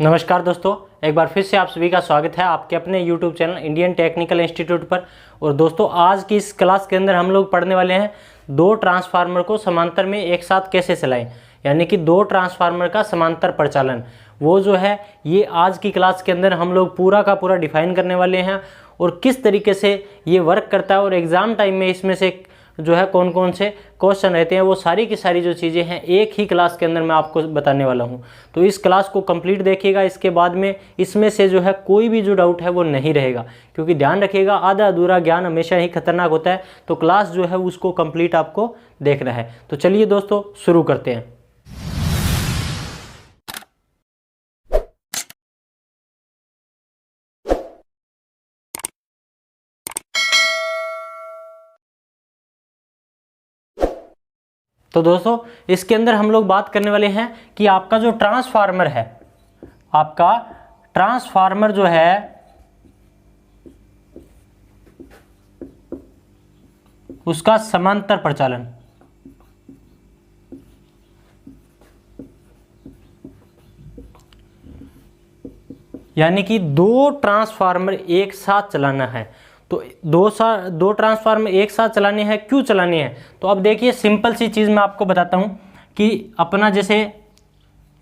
नमस्कार दोस्तों, एक बार फिर से आप सभी का स्वागत है आपके अपने YouTube channel Indian technical institute पर। और दोस्तों, आज की इस क्लास के अंदर हम लोग पढ़ने वाले हैं दो ट्रांसफार्मर को समांतर में एक साथ कैसे चलाएं, यानी कि दो ट्रांसफार्मर का समांतर प्रचालन। वो जो है ये आज की क्लास के अंदर हम लोग पूरा का पूरा डिफाइन करने वाले हैं और किस तरीके से ये वर्क करता है और एग्ज़ाम टाइम में इसमें से जो है कौन कौन से क्वेश्चन रहते हैं, वो सारी की सारी जो चीज़ें हैं एक ही क्लास के अंदर मैं आपको बताने वाला हूं। तो इस क्लास को कंप्लीट देखिएगा, इसके बाद में इसमें से जो है कोई भी जो डाउट है वो नहीं रहेगा, क्योंकि ध्यान रखिएगा आधा अधूरा ज्ञान हमेशा ही खतरनाक होता है। तो क्लास जो है उसको कंप्लीट आपको देखना है। तो चलिए दोस्तों, शुरू करते हैं। तो दोस्तों, इसके अंदर हम लोग बात करने वाले हैं कि आपका जो ट्रांसफार्मर है, आपका ट्रांसफार्मर जो है उसका समांतर प्रचालन। यानी कि दो ट्रांसफार्मर एक साथ चलाना है। तो दो ट्रांसफार्मर एक साथ चलाने हैं। क्यों चलाने हैं? तो अब देखिए, सिंपल सी चीज़ मैं आपको बताता हूं कि अपना जैसे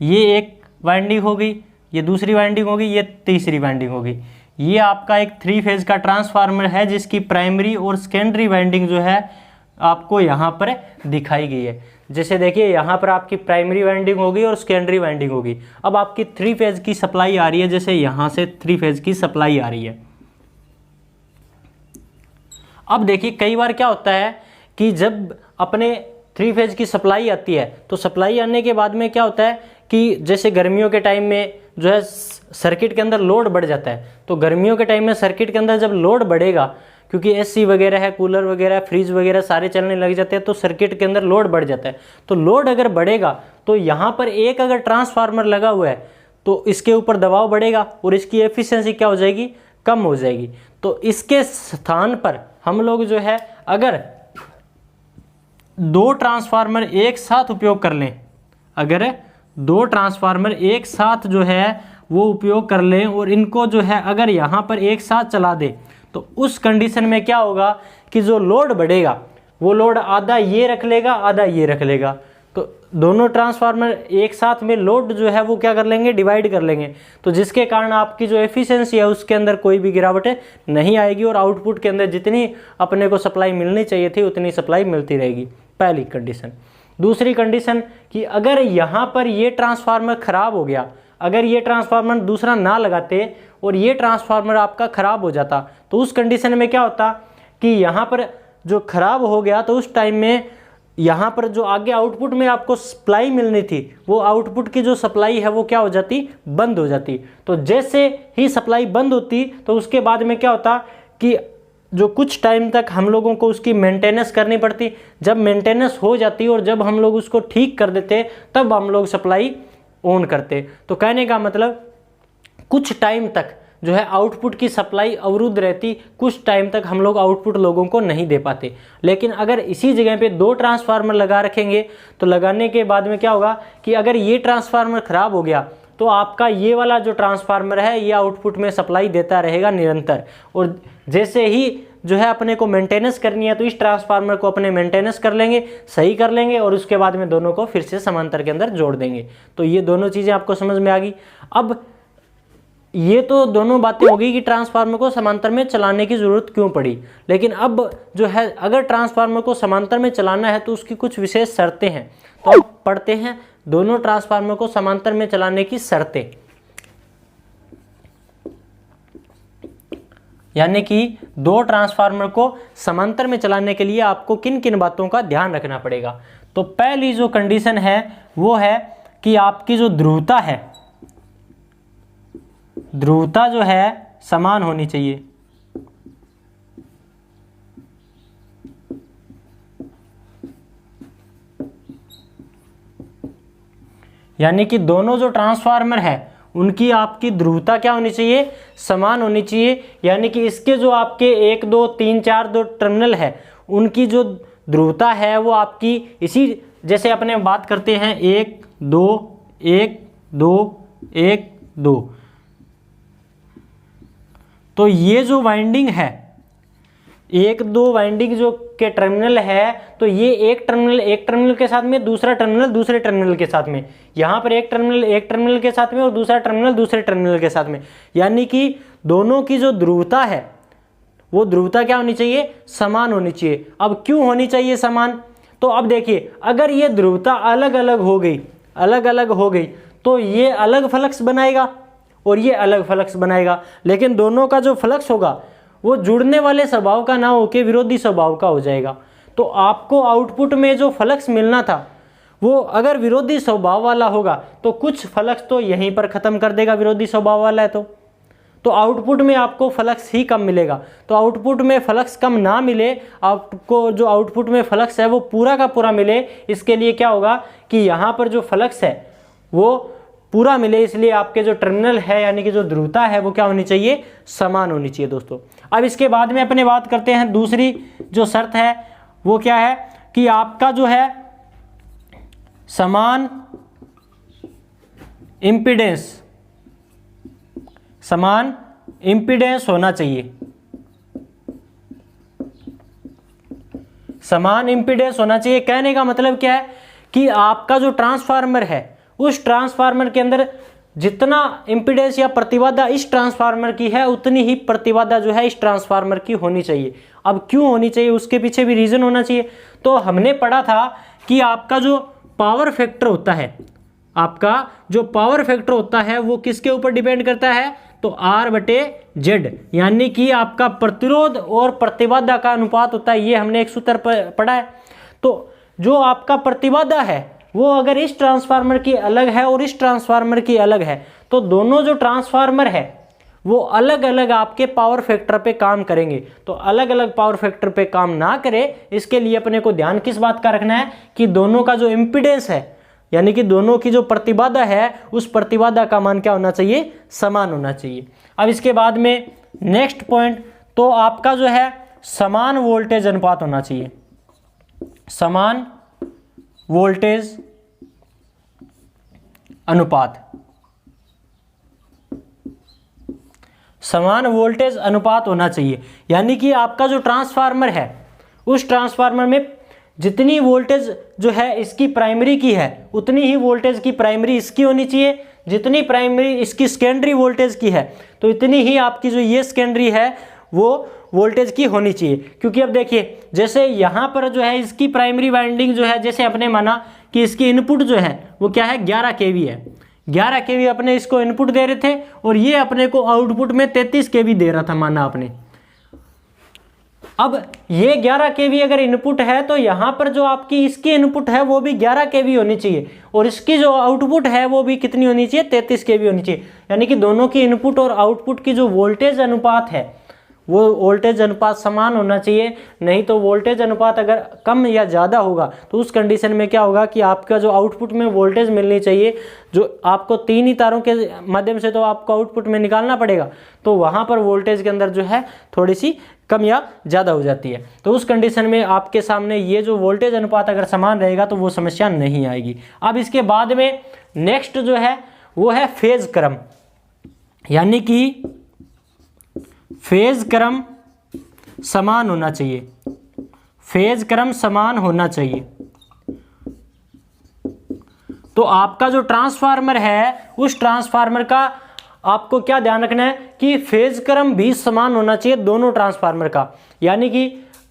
ये एक वाइंडिंग होगी, ये दूसरी वाइंडिंग होगी, ये तीसरी वाइंडिंग होगी। ये आपका एक 3 फेज का ट्रांसफार्मर है जिसकी प्राइमरी और सेकेंडरी वाइंडिंग जो है आपको यहाँ पर दिखाई गई है। जैसे देखिए, यहाँ पर आपकी प्राइमरी वाइंडिंग होगी और सेकेंडरी वाइंडिंग होगी। अब आपकी 3 फेज की सप्लाई आ रही है, जैसे यहाँ से 3 फेज की सप्लाई आ रही है। अब देखिए, कई बार क्या होता है कि जब अपने 3 फेज की सप्लाई आती है, तो सप्लाई आने के बाद में क्या होता है कि जैसे गर्मियों के टाइम में जो है सर्किट के अंदर लोड बढ़ जाता है। तो गर्मियों के टाइम में सर्किट के अंदर जब लोड बढ़ेगा, क्योंकि एसी वगैरह है, कूलर वगैरह, फ्रिज वगैरह सारे चलने लग जाते हैं, तो सर्किट के अंदर लोड बढ़ जाता है। तो लोड अगर बढ़ेगा तो यहाँ पर एक अगर ट्रांसफार्मर लगा हुआ है तो इसके ऊपर दबाव बढ़ेगा और इसकी एफिशिएंसी क्या हो जाएगी? कम हो जाएगी। तो इसके स्थान पर हम लोग जो है अगर दो ट्रांसफार्मर एक साथ उपयोग कर लें, अगर दो ट्रांसफार्मर एक साथ जो है वो उपयोग कर लें और इनको जो है अगर यहाँ पर एक साथ चला दें, तो उस कंडीशन में क्या होगा कि जो लोड बढ़ेगा वो लोड आधा ये रख लेगा, आधा ये रख लेगा। तो दोनों ट्रांसफार्मर एक साथ में लोड जो है वो क्या कर लेंगे? डिवाइड कर लेंगे। तो जिसके कारण आपकी जो एफिशिएंसी है उसके अंदर कोई भी गिरावट नहीं आएगी और आउटपुट के अंदर जितनी अपने को सप्लाई मिलनी चाहिए थी उतनी सप्लाई मिलती रहेगी। पहली कंडीशन। दूसरी कंडीशन कि अगर यहाँ पर ये ट्रांसफार्मर खराब हो गया, अगर ये ट्रांसफार्मर दूसरा ना लगाते और ये ट्रांसफार्मर आपका खराब हो जाता, तो उस कंडीशन में क्या होता कि यहाँ पर जो खराब हो गया तो उस टाइम में यहाँ पर जो आगे आउटपुट में आपको सप्लाई मिलनी थी, वो आउटपुट की जो सप्लाई है वो क्या हो जाती? बंद हो जाती। तो जैसे ही सप्लाई बंद होती तो उसके बाद में क्या होता कि जो कुछ टाइम तक हम लोगों को उसकी मेंटेनेंस करनी पड़ती। जब मेंटेनेंस हो जाती और जब हम लोग उसको ठीक कर देते तब हम लोग सप्लाई ऑन करते। तो कहने का मतलब कुछ टाइम तक जो है आउटपुट की सप्लाई अवरुद्ध रहती, कुछ टाइम तक हम लोग आउटपुट लोगों को नहीं दे पाते। लेकिन अगर इसी जगह पे दो ट्रांसफार्मर लगा रखेंगे तो लगाने के बाद में क्या होगा कि अगर ये ट्रांसफार्मर खराब हो गया तो आपका ये वाला जो ट्रांसफार्मर है ये आउटपुट में सप्लाई देता रहेगा निरंतर। और जैसे ही जो है अपने को मेंटेनेंस करनी है तो इस ट्रांसफार्मर को अपने मेंटेनेंस कर लेंगे, सही कर लेंगे और उसके बाद में दोनों को फिर से समांतर के अंदर जोड़ देंगे। तो ये दोनों चीज़ें आपको समझ में आ गई। अब ये तो दोनों बातें हो गई कि ट्रांसफार्मर को समांतर में चलाने की ज़रूरत क्यों पड़ी। लेकिन अब जो है अगर ट्रांसफार्मर को समांतर में चलाना है तो उसकी कुछ विशेष शर्तें हैं। तो अब पढ़ते हैं दोनों ट्रांसफार्मर को समांतर में चलाने की शर्तें। यानी कि दो ट्रांसफार्मर को समांतर में चलाने के लिए आपको किन किन बातों का ध्यान रखना पड़ेगा। तो पहली जो कंडीशन है वो है कि आपकी जो ध्रुवता है, ध्रुवता जो है समान होनी चाहिए। यानी कि दोनों जो ट्रांसफार्मर है उनकी आपकी ध्रुवता क्या होनी चाहिए? समान होनी चाहिए। यानी कि इसके जो आपके 1 2 3 4 दो टर्मिनल है उनकी जो ध्रुवता है वो आपकी इसी जैसे अपने बात करते हैं 1 2 1 2 1 2। तो ये जो वाइंडिंग है, 1 2 वाइंडिंग जो के टर्मिनल है, तो ये एक टर्मिनल के साथ में, दूसरा टर्मिनल दूसरे टर्मिनल के साथ में, यहाँ पर एक टर्मिनल के साथ में और दूसरा टर्मिनल दूसरे टर्मिनल के साथ में, यानी कि दोनों की जो ध्रुवता है वो ध्रुवता क्या होनी चाहिए, समान होनी चाहिए। अब क्यों होनी चाहिए समान, तो अब देखिए अगर ये ध्रुवता अलग अलग हो गई तो ये अलग फ्लक्स बनाएगा और ये अलग फ्लक्स बनाएगा, लेकिन दोनों का जो फ्लक्स होगा वो जुड़ने वाले स्वभाव का ना होकर विरोधी स्वभाव का हो जाएगा। तो आपको आउटपुट में जो फ्लक्स मिलना था वो अगर विरोधी स्वभाव वाला होगा तो कुछ फ्लक्स तो यहीं पर खत्म कर देगा, विरोधी स्वभाव वाला है तो आउटपुट में आपको फ्लक्स ही कम मिलेगा। तो आउटपुट में फ्लक्स कम ना मिले, आपको जो आउटपुट में फ्लक्स है वो पूरा का पूरा मिले, इसके लिए क्या होगा कि यहाँ पर जो फ्लक्स है वो पूरा मिले, इसलिए आपके जो टर्मिनल है यानी कि जो ध्रुवता है वो क्या होनी चाहिए, समान होनी चाहिए दोस्तों। अब इसके बाद में अपने बात करते हैं दूसरी जो शर्त है वो क्या है कि आपका जो है समान इम्पीडेंस होना चाहिए। समान इम्पीडेंस होना चाहिए कहने का मतलब क्या है कि आपका जो ट्रांसफार्मर है उस ट्रांसफार्मर के अंदर जितना इम्पीडेंस या प्रतिबाधा इस ट्रांसफार्मर की है उतनी ही प्रतिबाधा जो है इस ट्रांसफार्मर की होनी चाहिए। अब क्यों होनी चाहिए, उसके पीछे भी रीजन होना चाहिए। तो हमने पढ़ा था कि आपका जो पावर फैक्टर होता है वो किसके ऊपर डिपेंड करता है, तो R/Z, यानी कि आपका प्रतिरोध और प्रतिबाधा का अनुपात होता है। ये हमने एक सूत्र पढ़ा है। तो जो आपका प्रतिबाधा है वो अगर इस ट्रांसफार्मर की अलग है और इस ट्रांसफार्मर की अलग है तो दोनों जो ट्रांसफार्मर है वो अलग अलग आपके पावर फैक्टर पे काम करेंगे। तो अलग अलग पावर फैक्टर पे काम ना करे, इसके लिए अपने को ध्यान किस बात का रखना है कि दोनों का जो इम्पीडेंस है यानी कि दोनों की जो प्रतिबाधा है उस प्रतिबाधा का मान क्या होना चाहिए, समान होना चाहिए। अब इसके बाद में नेक्स्ट पॉइंट, तो आपका जो है समान वोल्टेज अनुपात होना चाहिए। समान वोल्टेज अनुपात, समान वोल्टेज अनुपात होना चाहिए, यानी कि आपका जो ट्रांसफार्मर है उस ट्रांसफार्मर में जितनी वोल्टेज जो है इसकी प्राइमरी की है उतनी ही वोल्टेज की प्राइमरी इसकी होनी चाहिए, जितनी प्राइमरी इसकी सेकेंडरी वोल्टेज की है तो इतनी ही आपकी जो ये सेकेंडरी है वो वोल्टेज की होनी चाहिए। क्योंकि अब देखिए जैसे यहाँ पर जो है इसकी प्राइमरी वाइंडिंग जो है, जैसे अपने माना कि इसकी इनपुट जो है वो क्या है 11 kV है, 11 kV अपने इसको इनपुट दे रहे थे और ये अपने को आउटपुट में 33 kV दे रहा था माना आपने। अब ये 11 kV अगर इनपुट है तो यहाँ पर जो आपकी इसकी इनपुट है वो भी 11 kV होनी चाहिए और इसकी जो आउटपुट है वो भी कितनी होनी चाहिए, 33 kV होनी चाहिए। यानी कि दोनों की इनपुट और आउटपुट की जो वोल्टेज अनुपात है वो वोल्टेज अनुपात समान होना चाहिए। नहीं तो वोल्टेज अनुपात अगर कम या ज़्यादा होगा तो उस कंडीशन में क्या होगा कि आपका जो आउटपुट में वोल्टेज मिलनी चाहिए, जो आपको 3 ही तारों के माध्यम से तो आपको आउटपुट में निकालना पड़ेगा, तो वहाँ पर वोल्टेज के अंदर जो है थोड़ी सी कम या ज़्यादा हो जाती है। तो उस कंडीशन में आपके सामने ये जो वोल्टेज अनुपात अगर समान रहेगा तो वो समस्या नहीं आएगी। अब इसके बाद में नेक्स्ट जो है वो है फेज क्रम, यानी कि फेज क्रम समान होना चाहिए। फेज क्रम समान होना चाहिए। तो आपका जो ट्रांसफार्मर है उस ट्रांसफार्मर का आपको क्या ध्यान रखना है कि फेज क्रम भी समान होना चाहिए दोनों ट्रांसफार्मर का। यानी कि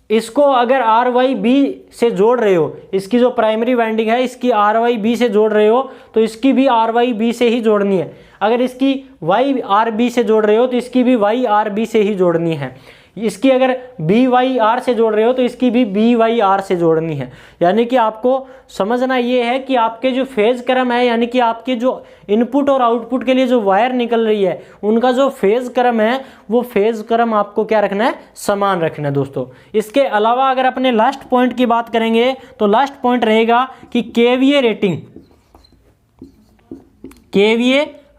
इसको अगर RYB से जोड़ रहे हो, इसकी जो प्राइमरी वाइंडिंग है इसकी RYB से जोड़ रहे हो तो इसकी भी RYB से ही जोड़नी है। अगर इसकी YRB से जोड़ रहे हो तो इसकी भी YRB से ही जोड़नी है। इसकी अगर BYR से जोड़ रहे हो तो इसकी भी BYR से जोड़नी है। यानी कि आपको समझना ये है कि आपके जो फेज क्रम है, यानी कि आपके जो इनपुट और आउटपुट के लिए जो वायर निकल रही है उनका जो फेज क्रम है वो फेज क्रम आपको क्या रखना है, समान रखना है दोस्तों। इसके अलावा अगर अपने लास्ट पॉइंट की बात करेंगे तो लास्ट पॉइंट रहेगा कि KVA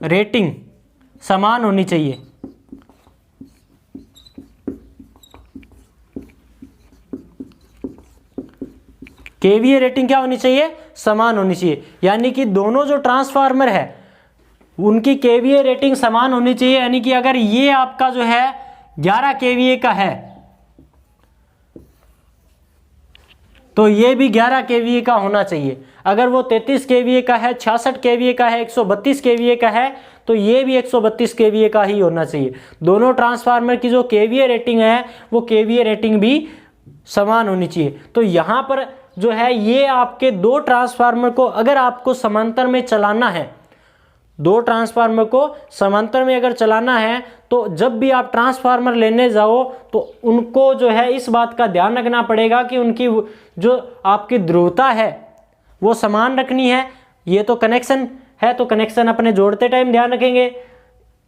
रेटिंग समान होनी चाहिए। KVA रेटिंग क्या होनी चाहिए, समान होनी चाहिए। यानी कि दोनों जो ट्रांसफार्मर है उनकी केवीए रेटिंग समान होनी चाहिए, यानी कि अगर ये आपका जो है 11 केवीए का है तो ये भी 11 केवीए का होना चाहिए। अगर वो 33 केवीए का है, 66 केवीए का है, 132 केवीए का है, तो ये भी 132 केवीए का ही होना चाहिए। दोनों ट्रांसफार्मर की जो केवीए रेटिंग है वो केवीए रेटिंग भी समान होनी चाहिए। तो यहाँ पर जो है ये आपके दो ट्रांसफार्मर को अगर आपको समांतर में चलाना है, दो ट्रांसफार्मर को समांतर में अगर चलाना है, तो जब भी आप ट्रांसफार्मर लेने जाओ तो उनको जो है इस बात का ध्यान रखना पड़ेगा कि उनकी जो आपकी ध्रुवता है वो समान रखनी है। ये तो कनेक्शन है, तो कनेक्शन अपने जोड़ते टाइम ध्यान रखेंगे।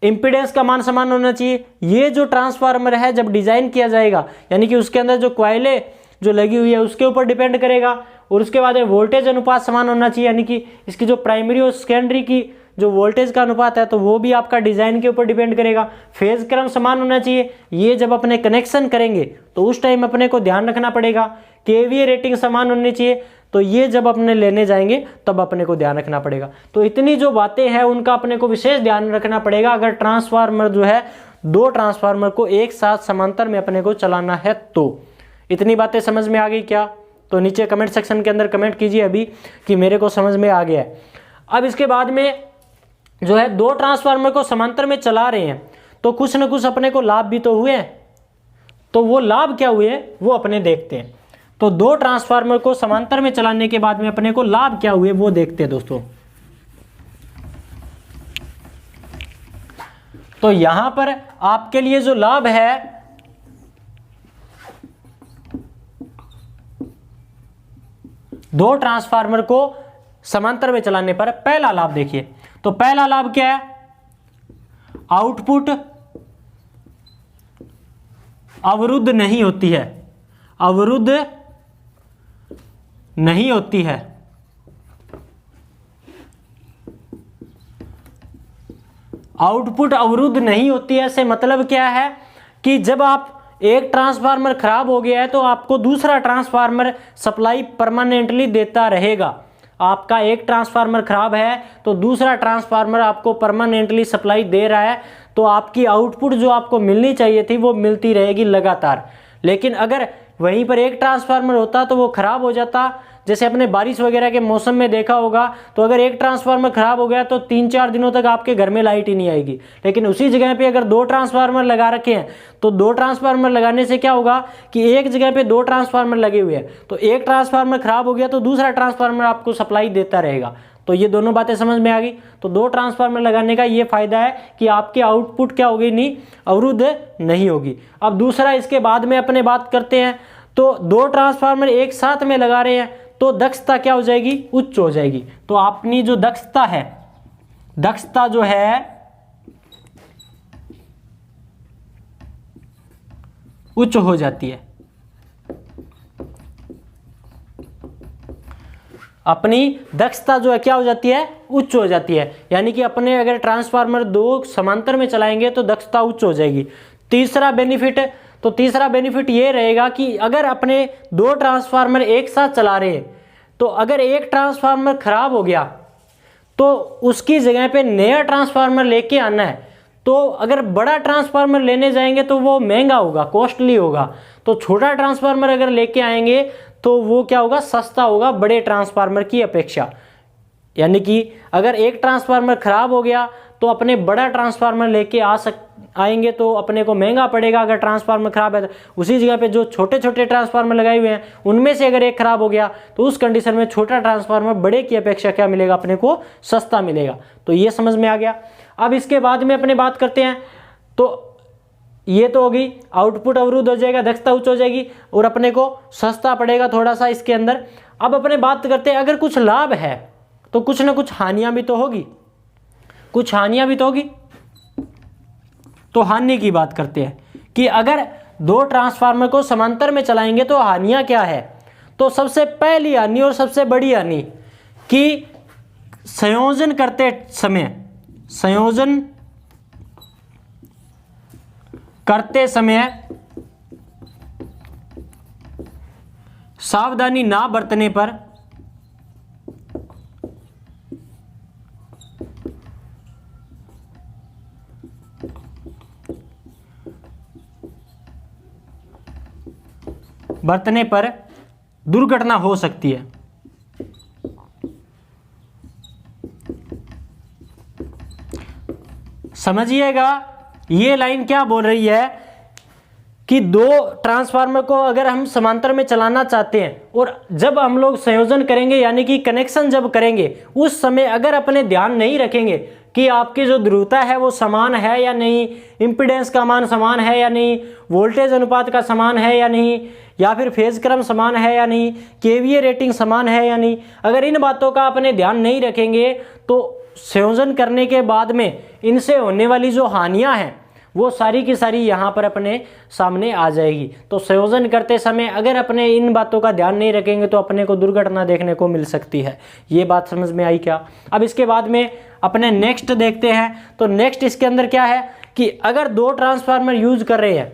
इंपीडेंस का मान समान होना चाहिए। ये जो ट्रांसफार्मर है जब डिजाइन किया जाएगा, यानी कि उसके अंदर जो कॉइलें जो लगी हुई है उसके ऊपर डिपेंड करेगा। और उसके बाद वोल्टेज अनुपात समान होना चाहिए, यानी कि इसकी जो प्राइमरी और सेकेंडरी की जो वोल्टेज का अनुपात है तो वो भी आपका डिजाइन के ऊपर डिपेंड करेगा। फेज क्रम समान होना चाहिए। ये जब अपने कनेक्शन करेंगे तो उस टाइम अपने को ध्यान रखना पड़ेगा। केवीए रेटिंग समान होनी चाहिए, तो ये जब अपने लेने जाएंगे तब अपने को ध्यान रखना पड़ेगा। तो इतनी जो बातें हैं उनका अपने को विशेष ध्यान रखना पड़ेगा अगर ट्रांसफार्मर जो है दो ट्रांसफार्मर को एक साथ समांतर में अपने को चलाना है। तो इतनी बातें समझ में आ गई क्या? तो नीचे कमेंट सेक्शन के अंदर कमेंट कीजिए अभी कि मेरे को समझ में आ गया है। अब इसके बाद में जो है दो ट्रांसफार्मर को समांतर में चला रहे हैं तो कुछ न कुछ अपने को लाभ भी तो हुए हैं। तो वो लाभ क्या हुए वो अपने देखते हैं। तो दो ट्रांसफार्मर को समांतर में चलाने के बाद में अपने को लाभ क्या हुए वो देखते हैं दोस्तों। तो यहां पर आपके लिए जो लाभ है दो ट्रांसफार्मर को समांतर में चलाने पर, पहला लाभ देखिए। तो पहला लाभ क्या है? आउटपुट अवरुद्ध नहीं होती है, अवरुद्ध नहीं होती है। आउटपुट अवरुद्ध नहीं होती है से मतलब क्या है कि जब आप एक ट्रांसफार्मर खराब हो गया है तो आपको दूसरा ट्रांसफार्मर सप्लाई परमानेंटली देता रहेगा। आपका एक ट्रांसफार्मर खराब है तो दूसरा ट्रांसफार्मर आपको परमानेंटली सप्लाई दे रहा है, तो आपकी आउटपुट जो आपको मिलनी चाहिए थी वो मिलती रहेगी लगातार। लेकिन अगर वहीं पर एक ट्रांसफार्मर होता तो वो खराब हो जाता, जैसे अपने बारिश वगैरह के मौसम में देखा होगा, तो अगर एक ट्रांसफार्मर खराब हो गया तो 3-4 दिनों तक आपके घर में लाइट ही नहीं आएगी। लेकिन उसी जगह पे अगर दो ट्रांसफार्मर लगा रखे हैं तो दो ट्रांसफार्मर लगाने से क्या होगा कि एक जगह पे दो ट्रांसफार्मर लगे हुए हैं, तो एक ट्रांसफार्मर खराब हो गया तो दूसरा ट्रांसफार्मर आपको सप्लाई देता रहेगा। तो ये दोनों बातें समझ में आ गई। तो दो ट्रांसफार्मर लगाने का ये फायदा है कि आपकी आउटपुट क्या होगी, नहीं अवरुद्ध नहीं होगी। अब दूसरा इसके बाद में अपने बात करते हैं। तो दो ट्रांसफार्मर एक साथ में लगा रहे हैं तो दक्षता क्या हो जाएगी, उच्च हो जाएगी। तो अपनी जो दक्षता है, दक्षता जो है उच्च हो जाती है। अपनी दक्षता जो है क्या हो जाती है, उच्च हो जाती है। यानी कि अपने अगर ट्रांसफार्मर दो समांतर में चलाएंगे तो दक्षता उच्च हो जाएगी। तीसरा बेनिफिट, तो तीसरा बेनिफिट ये रहेगा कि अगर अपने दो ट्रांसफार्मर एक साथ चला रहे हैं तो अगर एक ट्रांसफार्मर खराब हो गया तो उसकी जगह पे नया ट्रांसफार्मर लेके आना है, तो अगर बड़ा ट्रांसफार्मर लेने जाएंगे तो वो महंगा होगा, कॉस्टली होगा। तो छोटा ट्रांसफार्मर अगर लेके आएंगे तो वो क्या होगा, सस्ता होगा बड़े ट्रांसफार्मर की अपेक्षा। यानी कि अगर एक ट्रांसफार्मर खराब हो गया तो अपने बड़ा ट्रांसफार्मर लेके आएंगे तो अपने को महंगा पड़ेगा। अगर ट्रांसफार्मर खराब है तो उसी जगह पे जो छोटे छोटे ट्रांसफार्मर लगाए हुए हैं उनमें से अगर एक खराब हो गया तो उस कंडीशन में छोटा ट्रांसफार्मर बड़े की अपेक्षा क्या मिलेगा, अपने को सस्ता मिलेगा। तो ये समझ में आ गया। अब इसके बाद में अपने बात करते हैं। तो ये तो होगी आउटपुट अवरुद्ध हो जाएगा, दक्षता उच्च हो जाएगी और अपने को सस्ता पड़ेगा थोड़ा सा इसके अंदर। अब अपने बात करते हैं, अगर कुछ लाभ है तो कुछ ना कुछ हानियां भी तो होगी, कुछ हानियां भी तो होगी। तो हानि की बात करते हैं कि अगर दो ट्रांसफार्मर को समांतर में चलाएंगे तो हानियां क्या है। तो सबसे पहली हानि और सबसे बड़ी हानि कि संयोजन करते समय, संयोजन करते समय सावधानी ना बरतने पर बरतने पर दुर्घटना हो सकती है। समझिएगा ये लाइन क्या बोल रही है कि दो ट्रांसफार्मर को अगर हम समांतर में चलाना चाहते हैं और जब हम लोग संयोजन करेंगे यानी कि कनेक्शन जब करेंगे उस समय अगर अपने ध्यान नहीं रखेंगे कि आपकी जो ध्रुवता है वो समान है या नहीं, इंपीडेंस का मान समान है या नहीं, वोल्टेज अनुपात का समान है या नहीं, या फिर फेज क्रम समान है या नहीं, केवीए रेटिंग समान है या नहीं, अगर इन बातों का अपने ध्यान नहीं रखेंगे तो संयोजन करने के बाद में इनसे होने वाली जो हानियां हैं वो सारी की सारी यहाँ पर अपने सामने आ जाएगी। तो संयोजन करते समय अगर अपने इन बातों का ध्यान नहीं रखेंगे तो अपने को दुर्घटना देखने को मिल सकती है। ये बात समझ में आई क्या? अब इसके बाद में अपने नेक्स्ट देखते हैं। तो नेक्स्ट इसके अंदर क्या है कि अगर दो ट्रांसफार्मर यूज कर रहे हैं,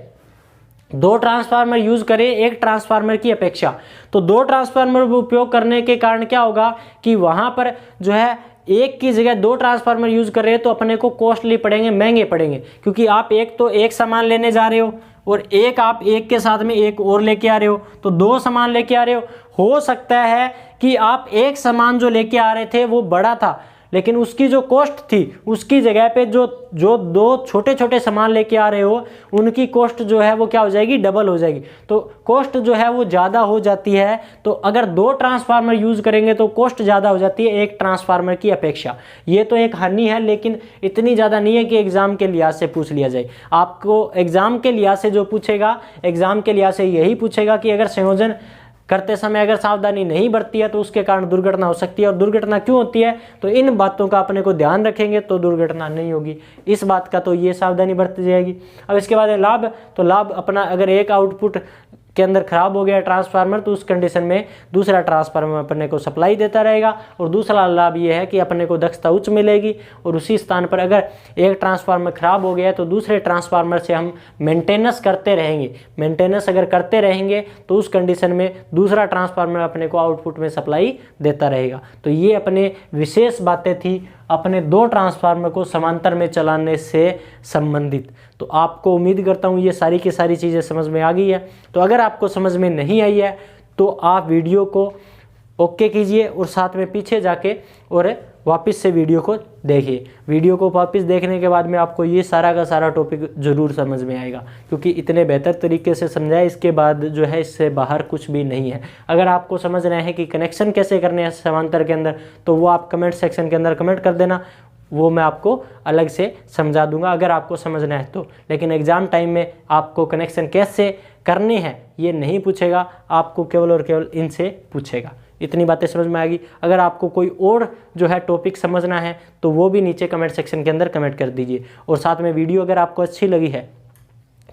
दो ट्रांसफार्मर यूज करें एक ट्रांसफार्मर की अपेक्षा, तो दो ट्रांसफार्मर उपयोग करने के कारण क्या होगा कि वहां पर जो है एक की जगह दो ट्रांसफार्मर यूज कर रहे हैं तो अपने को कॉस्टली पड़ेंगे, महंगे पड़ेंगे, क्योंकि आप एक तो एक सामान लेने जा रहे हो और एक आप एक के साथ में एक और लेके आ रहे हो, तो दो सामान लेके आ रहे हो सकता है कि आप एक सामान जो लेके आ रहे थे वो बड़ा था लेकिन उसकी जो कॉस्ट थी उसकी जगह पे जो दो छोटे छोटे सामान लेके आ रहे हो उनकी कॉस्ट जो है वो क्या हो जाएगी, डबल हो जाएगी। तो कॉस्ट जो है वो ज़्यादा हो जाती है। तो अगर दो ट्रांसफार्मर यूज़ करेंगे तो कॉस्ट ज़्यादा हो जाती है एक ट्रांसफार्मर की अपेक्षा। ये तो एक हानि है लेकिन इतनी ज़्यादा नहीं है कि एग्ज़ाम के लिहाज से पूछ लिया जाए। आपको एग्ज़ाम के लिहाज से जो पूछेगा, एग्ज़ाम के लिहाज से यही पूछेगा कि अगर संयोजन करते समय अगर सावधानी नहीं बरती है तो उसके कारण दुर्घटना हो सकती है। और दुर्घटना क्यों होती है तो इन बातों का अपने को ध्यान रखेंगे तो दुर्घटना नहीं होगी, इस बात का तो ये सावधानी बरती जाएगी। अब इसके बाद लाभ, तो लाभ अपना अगर एक आउटपुट के अंदर खराब हो गया ट्रांसफार्मर तो उस कंडीशन में दूसरा ट्रांसफार्मर अपने को सप्लाई देता रहेगा। और दूसरा लाभ ये है कि अपने को दक्षता उच्च मिलेगी और उसी स्थान पर अगर एक ट्रांसफार्मर खराब हो गया तो दूसरे ट्रांसफार्मर से हम मेंटेनेंस करते रहेंगे। मेंटेनेंस अगर करते रहेंगे तो उस कंडीशन में दूसरा ट्रांसफार्मर अपने को आउटपुट में सप्लाई देता रहेगा। तो ये अपने विशेष बातें थी अपने दो ट्रांसफार्मर को समांतर में चलाने से संबंधित। तो आपको उम्मीद करता हूँ ये सारी की सारी चीज़ें समझ में आ गई है। तो अगर आपको समझ में नहीं आई है तो आप वीडियो को ओके कीजिए और साथ में पीछे जाके और वापस से वीडियो को देखिए। वीडियो को वापस देखने के बाद में आपको ये सारा का सारा टॉपिक ज़रूर समझ में आएगा, क्योंकि इतने बेहतर तरीके से समझाया, इसके बाद जो है इससे बाहर कुछ भी नहीं है। अगर आपको समझना है कि कनेक्शन कैसे करने हैं समांतर के अंदर तो वो आप कमेंट सेक्शन के अंदर कमेंट कर देना, वो मैं आपको अलग से समझा दूंगा अगर आपको समझना है तो। लेकिन एग्ज़ाम टाइम में आपको कनेक्शन कैसे करने हैं ये नहीं पूछेगा, आपको केवल और केवल इनसे पूछेगा। इतनी बातें समझ में आएगी। अगर आपको कोई और जो है टॉपिक समझना है तो वो भी नीचे कमेंट सेक्शन के अंदर कमेंट कर दीजिए। और साथ में वीडियो अगर आपको अच्छी लगी है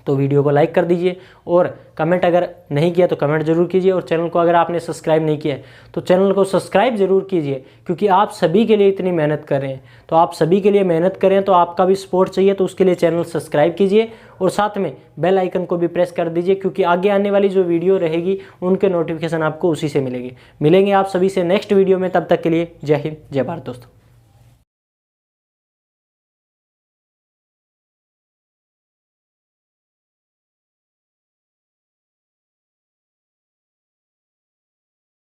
तो वीडियो को लाइक कर दीजिए और कमेंट अगर नहीं किया तो कमेंट जरूर कीजिए। और चैनल को अगर आपने सब्सक्राइब नहीं किया है तो चैनल को सब्सक्राइब जरूर कीजिए, क्योंकि आप सभी के लिए इतनी मेहनत कर रहे हैं। तो आप सभी के लिए मेहनत करें तो आपका भी सपोर्ट चाहिए, तो उसके लिए चैनल सब्सक्राइब कीजिए और साथ में बेल आइकन को भी प्रेस कर दीजिए, क्योंकि आगे आने वाली जो वीडियो रहेगी उनके नोटिफिकेशन आपको उसी से मिलेंगे आप सभी से नेक्स्ट वीडियो में। तब तक के लिए जय हिंद, जय भारत दोस्तों।